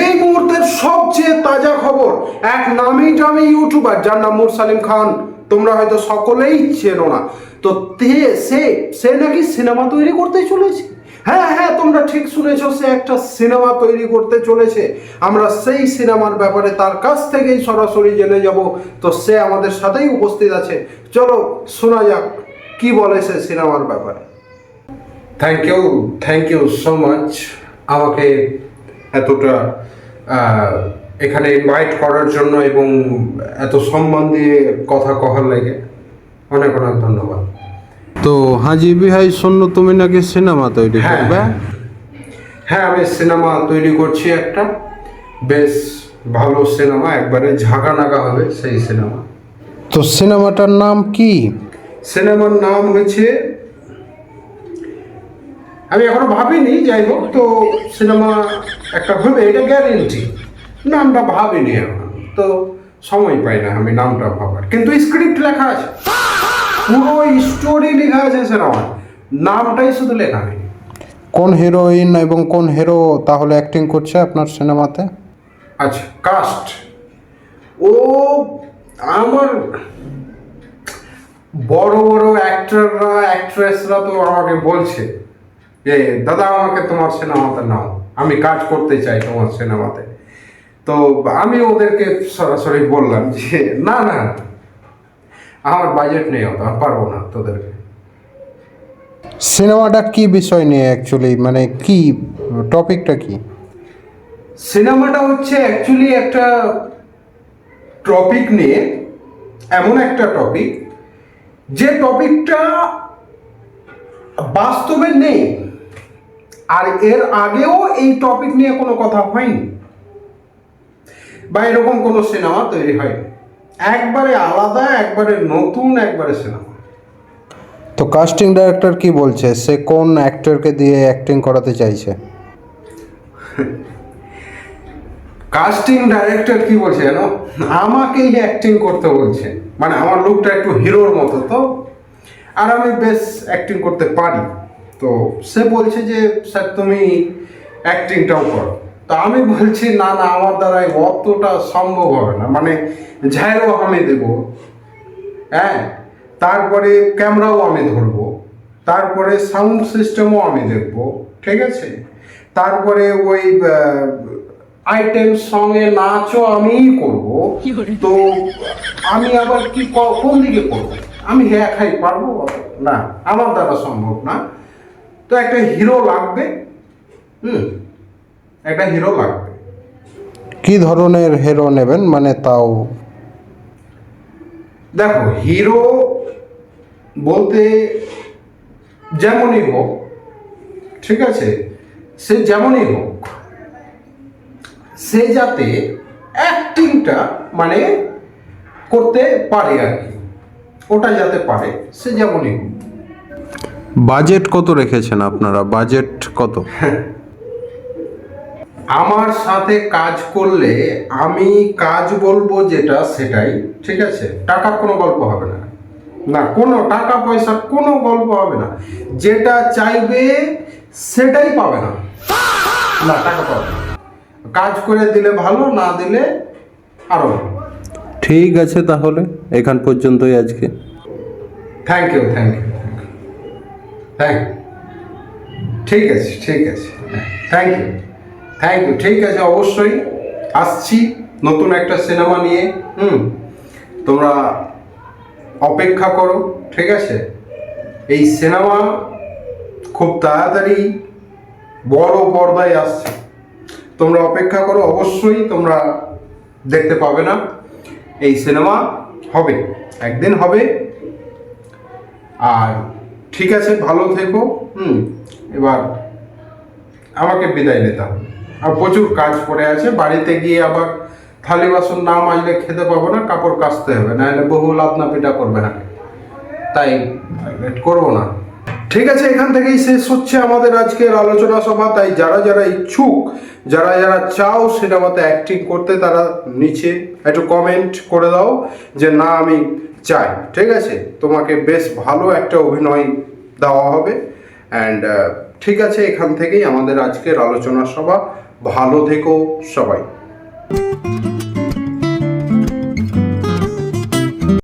এই মুহূর্তের সবচেয়ে তাজা খবর, এক নামি টামি ইউটিউবার যার নাম মুরসালিম খান, তোমরা হয়তো সকলেই চেনো না। তো সে নাকি সিনেমা তৈরি করতে চলেছে। হ্যাঁ হ্যাঁ, তোমরা ঠিক শুনেছো, সে একটা সিনেমা তৈরি করতে চলেছে। আমরা সেই সিনেমার ব্যাপারে তার কাছ থেকেই সরাসরি জেনে যাব। তো সে আমাদের সাথেই উপস্থিত আছে, চলো শোনা যাক কি বলে সে সিনেমার ব্যাপারে। থ্যাংক ইউ সো মাচ আমাকে এতটা এখানে ইনভাইট করার জন্য এবং এত সম্মান দিয়ে কথা কহার লাগে অনেক অনেক ধন্যবাদ। তো হাজি বিহাই শূন্য তুমি নাকি সিনেমা তৈরি করবে? হ্যাঁ, আমি সিনেমা তৈরি করছি, একটা বেশ ভালো সিনেমা, একবারে ঝাঁকা নাগা হবে সেই সিনেমা। তো সিনেমাটার নাম কি? সিনেমার নাম হচ্ছে, আমি এখনো ভাবিনি, যাই হোক, তো সিনেমা একটা হবে, এটা গ্যারেন্টি। নামটা ভাবিনি এখন, তো সময় পাই না আমি নামটা ভাবার, কিন্তু স্ক্রিপ্ট লেখা আছে, পুরো স্টোরি লেখা আছে সিনেমার, নামটাই শুধু লেখা নেই। কোন হিরোইন এবং কোন হিরো তাহলে অ্যাক্টিং করছে আপনার সিনেমাতে? আচ্ছা, কাস্ট, ও আমার বড় বড় অ্যাক্টররা অ্যাক্ট্রেসরা তো আমাকে বলছে যে দাদা আমাকে তোমার সিনেমাতে নাও, আমি কাজ করতে চাই তোমার সিনেমাতে। তো আমি ওদেরকে সরাসরি বললাম যে না না, আমার বাজেট নেই, অত আমি পারবো না তোদেরকে। সিনেমাটা কি বিষয় নিয়ে অ্যাকচুয়ালি, মানে কি টপিকটা কি? সিনেমাটা হচ্ছে অ্যাকচুয়ালি একটা টপিক নিয়ে, এমন একটা টপিক যে টপিকটা বাস্তবে নেই, আর এর আগেও এই টপিক নিয়ে কোনো কথা হয়নি, বা এরকম কোনো সিনেমা তৈরি হয়নি। একবারে আলাদা, একবারে নতুন, একবারে সিনেমা। তো কাস্টিং ডাইরেক্টর কি বলছে, সে কোন অ্যাক্টরকে দিয়ে অ্যাক্টিং করাতে চাইছে? কাস্টিং ডাইরেক্টর কি বলছে জানো, আমাকেই অ্যাক্টিং করতে বলছে। মানে আমার লুকটা একটু হিরোর মতো, তো আর আমি বেশ অ্যাক্টিং করতে পারি, তো সে বলছে যে স্যার তুমি অ্যাক্টিংটাও করো। তো আমি বলছি না না, আমার দ্বারাই অতটা সম্ভব হবে না, মানে ঝাড়ও আমি দেবো, হ্যাঁ, তারপরে ক্যামেরাও আমি ধরবো, তারপরে সাউন্ড সিস্টেমও আমি দেখবো, ঠিক আছে, তারপরে ওই আইটেম সঙ্গে নাচও আমিই করব। তো আমি আবার কি কোন দিকে করব? আমি একাই পারবো না, আমার দ্বারা সম্ভব না। তো একটা হিরো লাগবে, একটা হিরো লাগবে। কি ধরনের হিরো নেবেন, মানে তাও? দেখো, হিরো বলতে যেমনই হোক, ঠিক আছে, সে যেমনই হোক, সে যাতে অ্যাক্টিংটা মানে করতে পারে আর কি, ওটা যাতে পারে, সে যেমনই হোক। বাজেট কত রেখেছেন আপনারা, বাজেট কত? আমার সাথে কাজ করলে আমি কাজ বলবো যেটা সেটাই, ঠিক আছে, টাকার কোনো গল্প হবে না, না কোনো টাকা পয়সার কোনো গল্প হবে না, যেটা চাইবে সেটাই পাবে না, না টাকা পাবে না। কাজ করে দিলে ভালো, না দিলে আরো ভালো। ঠিক আছে, তাহলে এখান পর্যন্তই আজকে। থ্যাংক ইউ ঠিক আছে থ্যাংক ইউ ঠিক আছে, অবশ্যই আসছি নতুন একটা সিনেমা নিয়ে। তোমরা অপেক্ষা করো, ঠিক আছে, এই সিনেমা খুব তাড়াতাড়ি বড় পর্দায় আসছে, তোমরা অপেক্ষা করো, অবশ্যই তোমরা দেখতে পাবে না, এই সিনেমা হবে, একদিন হবে। আর ঠিক আছে, ভালো থেকো। এবার আমাকে বিদায় নিতে হবে, আর প্রচুর কাজ পড়ে আছে, বাড়িতে গিয়ে আবার থালি বাসন না মাজলে খেতে পাবো না, কাপড় কাচতে হবে, নাহলে বহু লাদনা পিটা করবে না, তাই লেট করবো না। ঠিক আছে, এখান থেকেই শেষ হচ্ছে আমাদের আজকের আলোচনা সভা। তাই যারা যারা ইচ্ছুক, যারা যারা চাও সিনেমাতে অ্যাক্টিং করতে, তারা নিচে একটু কমেন্ট করে দাও যে না আমি চাই, ঠিক আছে, তোমাকে বেশ ভালো একটা অভিনয় দেওয়া হবে। অ্যান্ড ঠিক আছে, এখান থেকেই আমাদের আজকের আলোচনা সভা ভালো থেকো সবাই।